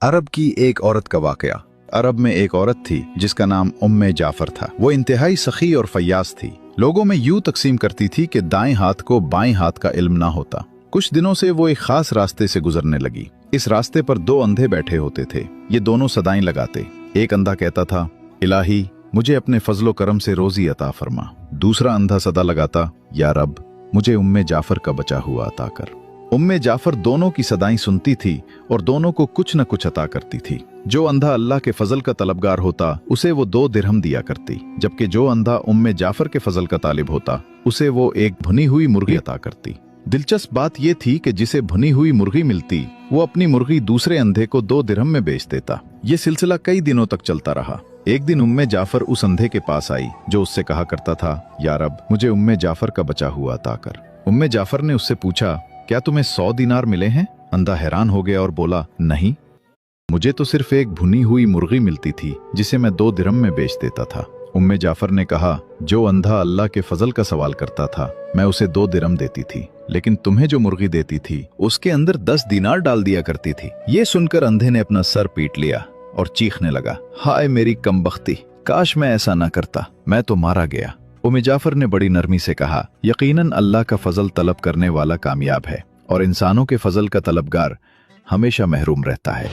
अरब की एक औरत का वाकया। अरब में एक औरत थी जिसका नाम उम्मे जाफर था। वो इंतहाई सखी और फयाज थी। लोगों में यूं तकसीम करती थी कि दाएं हाथ को बाएं हाथ का इल्म ना होता। कुछ दिनों से वो एक खास रास्ते से गुजरने लगी। इस रास्ते पर दो अंधे बैठे होते थे। ये दोनों सदाएं लगाते। एक अंधा कहता था, इलाही मुझे अपने फजलो करम से रोजी अता फरमा। दूसरा अंधा सदा लगाता, या रब मुझे उम्मे जाफर का बचा हुआ अता कर। उम्मे जाफर दोनों की सदाएं सुनती थी और दोनों को कुछ न कुछ अता करती थी। जो अंधा अल्लाह के फजल का तलबगार होता उसे वो 2 दिरहम दिया करती, जबकि जो अंधा उम्मे जाफर के फजल का तालिब होता उसे वो एक भुनी हुई मुर्गी अता करती। दिलचस्प बात यह थी कि जिसे भुनी हुई मुर्गी मिलती वो अपनी मुर्गी दूसरे अंधे को 2 दिरहम में बेच देता। ये सिलसिला कई दिनों तक चलता रहा। एक दिन उम्मे जाफर उस अंधे के पास आई जो उससे कहा करता था, या रब मुझे उम्मे जाफर का बचा हुआ अता कर। उम्मे जाफर ने उससे पूछा, क्या तुम्हें 100 दिनार मिले हैं? अंधा हैरान हो गया और बोला, नहीं, मुझे तो सिर्फ एक भुनी हुई मुर्गी मिलती थी जिसे मैं 2 दिरहम में बेच देता था। उम्मे जाफर ने कहा, जो अंधा अल्लाह के फजल का सवाल करता था मैं उसे 2 दिरहम देती थी, लेकिन तुम्हें जो मुर्गी देती थी उसके अंदर 10 दिनार डाल दिया करती थी। ये सुनकर अंधे ने अपना सर पीट लिया और चीखने लगा, हाय मेरी कमबख्ती, काश मैं ऐसा ना करता, मैं तो मारा गया। उम्मे जाफर ने बड़ी नरमी से कहा, यकीनन अल्लाह का फजल तलब करने वाला कामयाब है और इंसानों के फजल का तलबगार हमेशा महरूम रहता है।